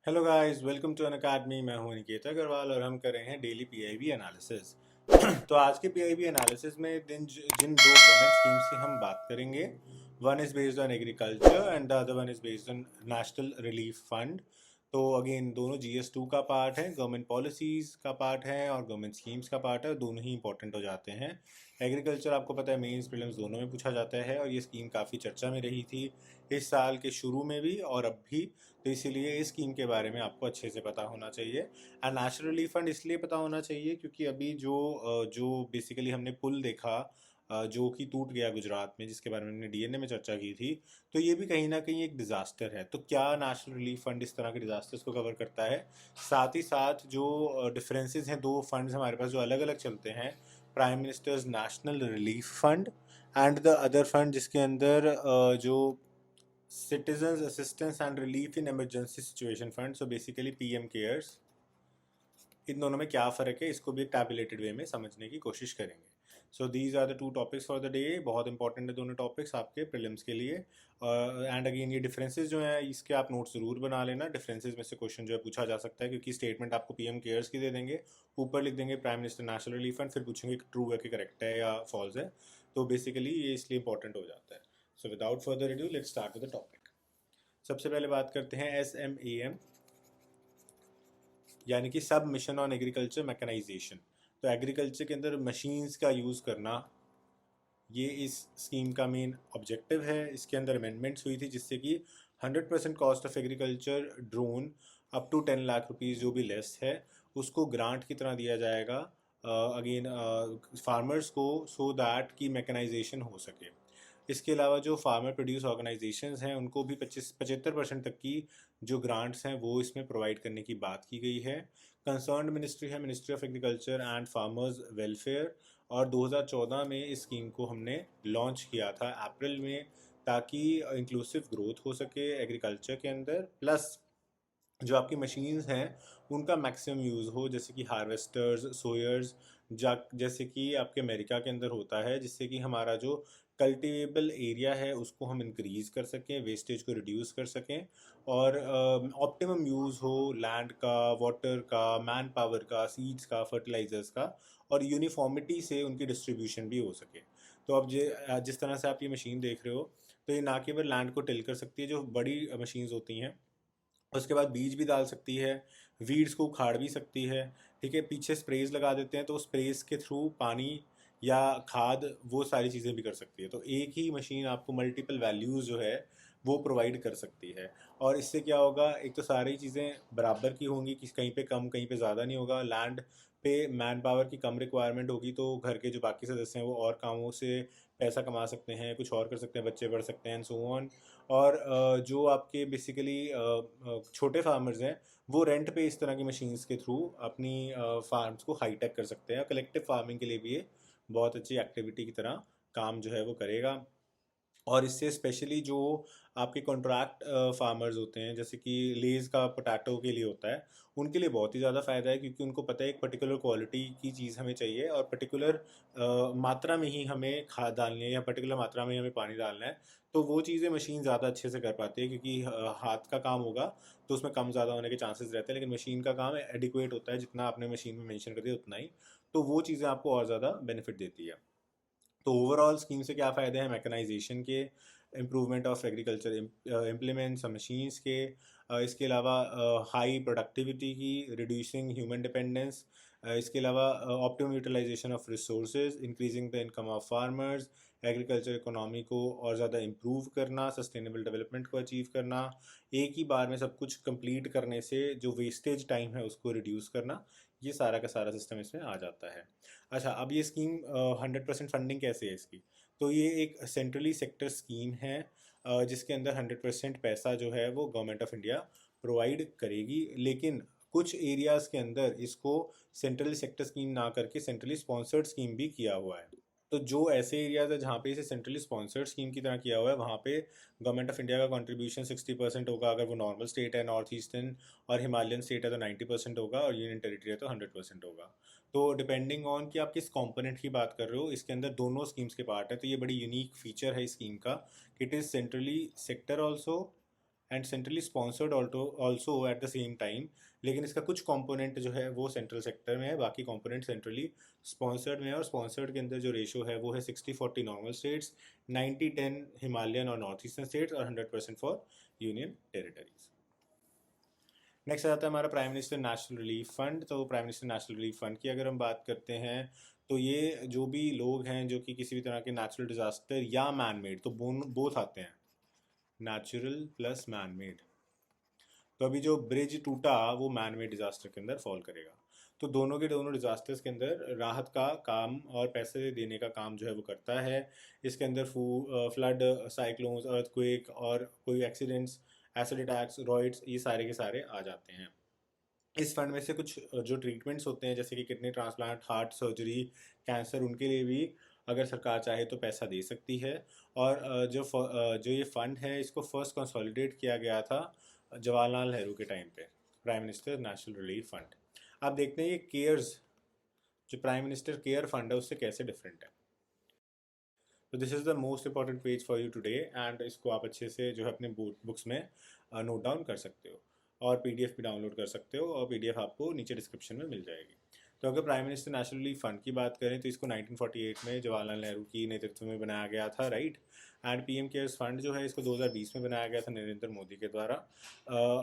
Hello guys, welcome to Unacademy. मैं हूं निकेत अग्रवाल और हम कर रहे हैं डेली पीआईबी एनालिसिस। तो आज के पीआईबी एनालिसिस में जिन दो गवर्नमेंट स्कीम्स की हम बात करेंगे, one is based on agriculture and the other one is based on national relief fund. तो अगेन दोनों GS2 का पार्ट है, गवर्नमेंट पॉलिसीज़ का पार्ट है और गवर्नमेंट स्कीम्स का पार्ट है, और दोनों ही इंपॉर्टेंट हो जाते हैं। एग्रीकल्चर आपको पता है मेंस प्रीलिम्स दोनों में पूछा जाता है, और ये स्कीम काफ़ी चर्चा में रही थी इस साल के शुरू में भी और अब भी। तो इसीलिए इस स्कीम के बारे में आपको अच्छे से पता होना चाहिए। एंड नेशनल रिलीफ फंड इसलिए पता होना चाहिए क्योंकि अभी जो बेसिकली हमने पुल देखा, जो कि टूट गया गुजरात में, जिसके बारे में हमने डीएनए में चर्चा की थी। तो ये भी कहीं ना कहीं एक डिज़ास्टर है। तो क्या नेशनल रिलीफ फंड इस तरह के डिज़ास्टर्स को कवर करता है? साथ ही साथ जो डिफरेंसेस हैं, दो फंड्स हमारे पास जो अलग अलग चलते हैं, prime minister's national relief fund and the other fund जिसके अंदर जो citizens assistance and relief in emergency situation fund, so basically PM cares, इन दोनों में क्या फ़र्क है, इसको भी एक टैबुलेटेड वे में समझने की कोशिश करेंगे। So these are the two topics for the day. बहुत इंपॉर्टेंट है दोनों टॉपिक्स आपके प्रीलिम्स के लिए। एंड अगेन ये डिफरेंसेस जो हैं, इसके आप नोट ज़रूर बना लेना। डिफरेंसेस में से क्वेश्चन जो है पूछा जा सकता है, क्योंकि स्टेटमेंट आपको पीएम केयर्स की दे देंगे, ऊपर लिख देंगे prime minister national relief fund, फिर पूछेंगे ट्रू है कि करेक्ट है या फॉल्स है। तो बेसिकली ये इसलिए इंपॉर्टेंट हो जाता है। So without further edu let's start with the topic. सबसे पहले बात करते हैं SMAM, यानी कि सब मिशन ऑन एग्रीकल्चर मैकेनाइजेशन। तो एग्रीकल्चर के अंदर मशीन्स का यूज़ करना, ये इस स्कीम का मेन ऑब्जेक्टिव है। इसके अंदर अमेंडमेंट्स हुई थी जिससे कि 100% cost of agriculture drone up to 10 lakh rupees जो भी लेस है, उसको ग्रांट की तरह दिया जाएगा अगेन फार्मर्स को, सो दैट की मैकेनाइजेशन हो सके। इसके अलावा जो फार्मर प्रोड्यूस ऑर्गेनाइजेशंस हैं, उनको भी 25-75% तक की जो ग्रांट्स हैं वो इसमें प्रोवाइड करने की बात की गई है। कंसर्न्ड मिनिस्ट्री है ministry of agriculture and farmers welfare, और 2014 में इस स्कीम को हमने लॉन्च किया था अप्रैल में, ताकि इंक्लूसिव ग्रोथ हो सके एग्रीकल्चर के अंदर, प्लस जो आपकी मशीन्स हैं उनका मैक्सिमम यूज़ हो, जैसे कि हार्वेस्टर्स, सोयर्स, जैसे कि आपके अमेरिका के अंदर होता है, जिससे कि हमारा जो कल्टिवेबल एरिया है उसको हम इंक्रीज़ कर सकें, वेस्टेज को रिड्यूस कर सकें, और ऑप्टिमम यूज़ हो लैंड का, वाटर का, मैन पावर का, सीड्स का, फर्टिलाइजर्स का, और यूनिफॉर्मिटी से उनकी डिस्ट्रीब्यूशन भी हो सके। तो अब जिस तरह से आप ये मशीन देख रहे हो, तो ये ना केवल लैंड को टिल कर सकती है, जो बड़ी मशीन्स होती हैं, उसके बाद बीज भी डाल सकती है, वीड्स को उखाड़ भी सकती है। ठीक है, पीछे स्प्रेज लगा देते हैं तो स्प्रेज के थ्रू पानी या खाद, वो सारी चीज़ें भी कर सकती है। तो एक ही मशीन आपको मल्टीपल वैल्यूज़ जो है वो प्रोवाइड कर सकती है। और इससे क्या होगा, एक तो सारी चीज़ें बराबर की होंगी, कि कहीं पे कम कहीं पे ज़्यादा नहीं होगा। लैंड पे मैन पावर की कम रिक्वायरमेंट होगी, तो घर के जो बाकी सदस्य हैं वो और कामों से पैसा कमा सकते हैं, कुछ और कर सकते हैं, बच्चे बढ़ सकते हैं एंड सो ऑन। और जो आपके बेसिकली छोटे फार्मर्स हैं, वो रेंट पे इस तरह की मशीन्स के थ्रू अपनी फार्म्स को हाईटेक कर सकते हैं। कलेक्टिव फार्मिंग के लिए भी ये बहुत अच्छी एक्टिविटी की तरह काम जो है वो करेगा। और इससे स्पेशली जो आपके कॉन्ट्रैक्ट फार्मर्स होते हैं, जैसे कि लेज़ का पोटैटो के लिए होता है, उनके लिए बहुत ही ज़्यादा फ़ायदा है, क्योंकि उनको पता है एक पर्टिकुलर क्वालिटी की चीज़ हमें चाहिए और पर्टिकुलर मात्रा में ही हमें खाद डालनी है या पर्टिकुलर मात्रा में ही हमें पानी डालना है। तो वो चीज़ें मशीन ज़्यादा अच्छे से कर पाती है, क्योंकि हाथ का काम होगा तो उसमें कम ज़्यादा होने के चांसेस रहते हैं, लेकिन मशीन का काम एडिक्वेट होता है, जितना आपने मशीन में मेंशन कर दिया उतना ही। तो वो चीज़ें आपको और ज़्यादा बेनिफिट देती है। तो ओवरऑल स्कीम से क्या फ़ायदे हैं? मैकेनाइजेशन के, improvement of agriculture implements machines के, इसके अलावा हाई प्रोडक्टिविटी की, रिड्यूसिंग ह्यूमन डिपेंडेंस, इसके अलावा optimum utilisation of resources, increasing the income of farmers, agriculture economy को और ज़्यादा इम्प्रूव करना, सस्टेनेबल डेवलपमेंट को अचीव करना, एक ही बार में सब कुछ कंप्लीट करने से जो वेस्टेज टाइम है उसको रिड्यूस करना, ये सारा का सारा सिस्टम इसमें आ जाता है। अच्छा, अब ये स्कीम 100% फंडिंग कैसे है इसकी? तो ये एक सेंट्रली सेक्टर स्कीम है, जिसके अंदर 100% पैसा जो है वो गवर्नमेंट ऑफ इंडिया प्रोवाइड करेगी, लेकिन कुछ एरियाज़ के अंदर इसको सेंट्रली सेक्टर स्कीम ना करके सेंट्रली स्पॉन्सर्ड स्कीम भी किया हुआ है। तो जो ऐसे एरियाज़ है जहाँ पे इसे सेंट्रली स्पॉन्सर्ड स्कीम की तरह किया हुआ है, वहाँ पे गवर्नमेंट ऑफ इंडिया का कंट्रीब्यूशन 60% होगा, अगर वो नॉर्मल स्टेट है, नॉर्थ ईस्टर्न और हिमालयन स्टेट है तो 90% होगा, और यूनियन टेरिटरी है तो 100% होगा। तो डिपेंडिंग ऑन कि आप किस कंपोनेंट की बात कर रहे हो, इसके अंदर दोनों स्कीम्स के पार्ट है। तो ये बड़ी यूनिक फीचर है इस स्कीम का, it is centrally sector also and centrally sponsored also at the same time. लेकिन इसका कुछ कंपोनेंट जो है वो सेंट्रल सेक्टर में है, बाकी कंपोनेंट सेंट्रली स्पॉन्सर्ड में है। और स्पॉन्सर्ड के अंदर जो रेशो है वो है 60-40 नॉर्मल स्टेट्स, 90-10 हिमालयन और नॉर्थ ईस्टर्न स्टेट्स, और 100% फॉर यूनियन टेरिटरीज। नेक्स्ट आ जाता है हमारा prime minister national relief fund. तो prime minister national relief fund की अगर हम बात करते हैं तो ये जो भी लोग हैं जो कि किसी भी तरह के नेचुरल डिजास्टर या मैन मेड, तो बोथ आते हैं, नेचुरल प्लस मैन मेड। तो अभी जो ब्रिज टूटा वो मैन मेड डिजास्टर के अंदर फॉल करेगा। तो दोनों के दोनों डिजास्टर्स के अंदर राहत का काम और पैसे देने का काम जो है वो करता है। इसके अंदर फ्लड, साइक्लोन्स, अर्थक्वेक और कोई एक्सीडेंट्स, एसिड अटैक्स, रॉइड्स, ये सारे के सारे आ जाते हैं। इस फंड में से कुछ जो ट्रीटमेंट्स होते हैं जैसे कि kidney transplant, heart surgery, cancer, उनके लिए भी अगर सरकार चाहे तो पैसा दे सकती है। और जो ये फंड है इसको फर्स्ट कंसोलिडेट किया गया था जवाहरलाल नेहरू के टाइम पे, prime minister national relief fund. अब देखते हैं ये केयर्स, जो प्राइम मिनिस्टर केयर फंड है उससे कैसे डिफरेंट है। तो this is the most important page for you today, and इसको आप अच्छे से जो है अपने बुक्स में नोट डाउन कर सकते हो, और पीडीएफ भी डाउनलोड कर सकते हो, और पीडीएफ आपको नीचे डिस्क्रिप्शन में मिल जाएगी। तो अगर prime minister national relief fund की बात करें तो इसको 1948 में जवाहरलाल नेहरू की नेतृत्व में बनाया गया था, right. And PM cares fund जो है इसको 2020 में बनाया गया था नरेंद्र मोदी के द्वारा।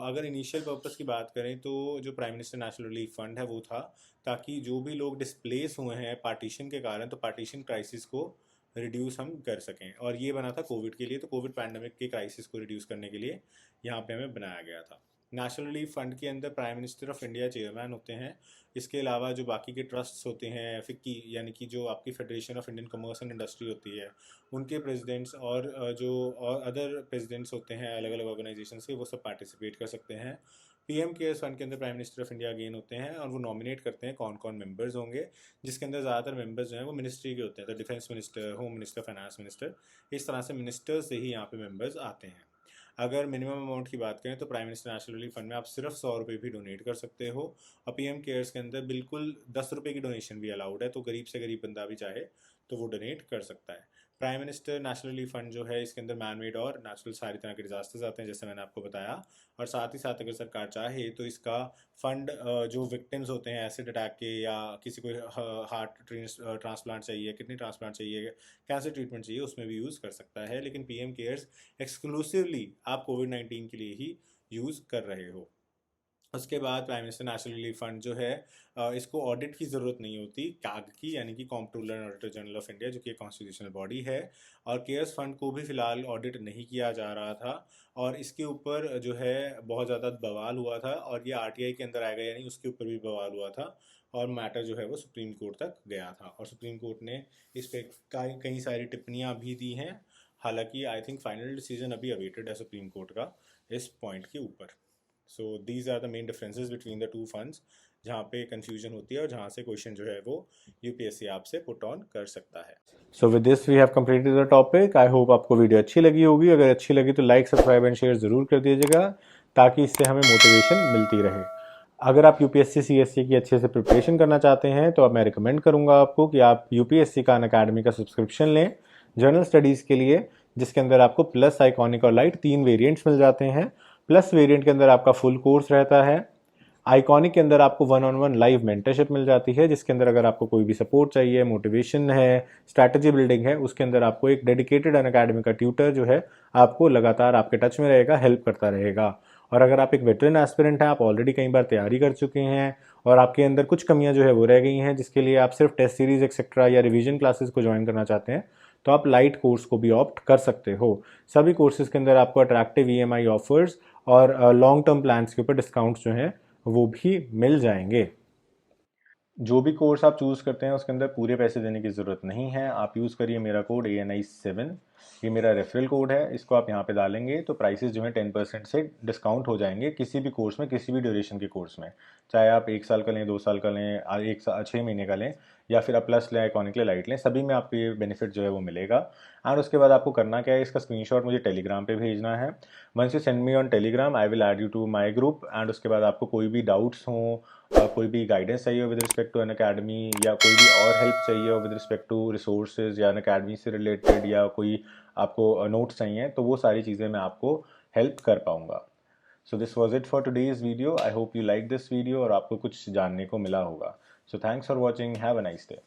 अगर इनिशियल पर्पस की बात करें तो जो prime minister national relief fund है वो था ताकि जो भी लोग डिस्प्लेस हुए हैं पार्टीशन के कारण, तो पार्टीशन क्राइसिस को रिड्यूस हम कर सकें। और ये बना था कोविड के लिए, तो कोविड पैंडमिक के क्राइसिस को रिड्यूस करने के लिए यहाँ पे हमें बनाया गया था। नेशनल रिलीफ फंड के अंदर prime minister of India chairman होते हैं। इसके अलावा जो बाकी के ट्रस्ट्स होते हैं, फिक्की यानी कि जो आपकी federation of Indian commerce and industry होती है, उनके प्रेसिडेंट्स और जो और अदर प्रेसिडेंट्स होते हैं अलग अलग ऑर्गेनाइजेशन के, वो सब पार्टिसिपेट कर सकते हैं। पीएम केयर्स फंड के अंदर prime minister of India again होते हैं, और वो नॉमिनेट करते हैं कौन कौन मेंबर्स होंगे, जिसके अंदर ज़्यादातर मेंबर्स जो हैं वो मिनिस्ट्री के होते हैं, तो defence minister, home minister, finance minister, इस तरह से मिनिस्टर्स से ही यहाँ पे मेंबर्स आते हैं। अगर मिनिमम अमाउंट की बात करें तो prime minister national relief fund में आप सिर्फ 100 रुपये भी डोनेट कर सकते हो, और पीएम केयर्स के अंदर बिल्कुल 10 रुपये की डोनेशन भी अलाउड है, तो गरीब से गरीब बंदा भी चाहे तो वो डोनेट कर सकता है। Prime minister national relief fund जो है इसके अंदर मैन मेड और नेचुरल सारी तरह के डिजास्टर्स आते हैं जैसे मैंने आपको बताया। और साथ ही साथ अगर सरकार चाहे तो इसका फंड जो विक्टिम्स होते हैं एसिड अटैक के, या किसी को हार्ट ट्रांसप्लांट चाहिए, किडनी ट्रांसप्लांट चाहिए, कैंसर ट्रीटमेंट चाहिए, उसमें भी यूज़ कर सकता है। लेकिन पीएम केयर्स एक्सक्लूसिवली आप कोविड-19 के लिए ही यूज़ कर रहे हो। उसके बाद prime minister national relief fund जो है इसको ऑडिट की ज़रूरत नहीं होती, कैग की यानी कि comptroller and auditor general of India, जो कि एक कॉन्स्टिट्यूशनल बॉडी है। और केयर्स फंड को भी फ़िलहाल ऑडिट नहीं किया जा रहा था, और इसके ऊपर जो है बहुत ज़्यादा बवाल हुआ था, और ये आरटीआई के अंदर आएगा यानी उसके ऊपर भी बवाल हुआ था, और मैटर जो है वो सुप्रीम कोर्ट तक गया था, और सुप्रीम कोर्ट ने इस पर कई सारी टिप्पणियाँ भी दी हैं। हालांकि आई थिंक फाइनल डिसीजन अभी अवेटेड है सुप्रीम कोर्ट का इस पॉइंट के ऊपर। So these are the main differences between the two funds, जहाँ पे कंफ्यूजन होती है और जहाँ से क्वेश्चन जो है वो यूपीएससी आपसे पुट ऑन कर सकता है। So with this we have completed the topic. I hope आपको वीडियो अच्छी लगी होगी। अगर अच्छी लगी तो लाइक, सब्सक्राइब एंड शेयर ज़रूर कर दीजिएगा, ताकि इससे हमें मोटिवेशन मिलती रहे। अगर आप यूपीएससी सीएससी की अच्छे से प्रिपरेशन करना चाहते हैं तो अब मैं रिकमेंड करूंगा आपको कि आप यूपीएससी का अनअकैडमी का सब्सक्रिप्शन लें जनरल स्टडीज़ के लिए, जिसके अंदर आपको प्लस, आइकॉनिक और लाइट 3 वेरिएंट्स मिल जाते हैं। प्लस वेरिएंट के अंदर आपका फुल कोर्स रहता है। आइकॉनिक के अंदर आपको 1-on-1 लाइव मेंटरशिप मिल जाती है, जिसके अंदर अगर आपको कोई भी सपोर्ट चाहिए, मोटिवेशन है, स्ट्रैटेजी बिल्डिंग है, उसके अंदर आपको एक डेडिकेटेड अनअकैडमी का ट्यूटर जो है आपको लगातार आपके टच में रहेगा, हेल्प करता रहेगा। और अगर आप एक वेटरन एस्पिरेंट हैं, आप ऑलरेडी कई बार तैयारी कर चुके हैं और आपके अंदर कुछ कमियां जो है वो रह गई हैं, जिसके लिए आप सिर्फ टेस्ट सीरीज एक्सेट्रा या रिवीजन क्लासेस को ज्वाइन करना चाहते हैं, तो आप लाइट कोर्स को भी ऑप्ट कर सकते हो। सभी कोर्सेज के अंदर आपको अट्रैक्टिव ईएमआई ऑफर्स और लॉन्ग टर्म प्लान्स के ऊपर डिस्काउंट्स जो हैं वो भी मिल जाएंगे। जो भी कोर्स आप चूज़ करते हैं उसके अंदर पूरे पैसे देने की ज़रूरत नहीं है। आप यूज़ करिए मेरा कोड ANI7, ये मेरा रेफरल कोड है, इसको आप यहाँ पे डालेंगे तो प्राइसेस जो हैं 10% से डिस्काउंट हो जाएंगे किसी भी कोर्स में, किसी भी ड्यूरेशन के कोर्स में, चाहे आप 1 साल का लें, 2 साल का लें, 6 महीने का लें, या फिर आप प्लस लें, आइकॉनिक लें, लाइट लें, सभी में आपको ये बेनिफिट जो है वो मिलेगा। और उसके बाद आपको करना क्या है, इसका स्क्रीनशॉट मुझे टेलीग्राम पे भेजना है। Once you send me on Telegram I will add you to my group. And उसके बाद आपको कोई भी डाउट्स हों, कोई भी गाइडेंस चाहिए हो विद रिस्पेक्ट टू अनअकैडमी, या कोई भी और हेल्प चाहिए हो विद रिस्पेक्ट टू रिसोर्सेज या अनअकैडमी से रिलेटेड, या कोई आपको नोट्स चाहिए, तो वो सारी चीज़ें मैं आपको हेल्प कर पाऊँगा। So this was it for today's video. I hope you like this video और आपको कुछ जानने को मिला होगा। So thanks for watching. Have a nice day.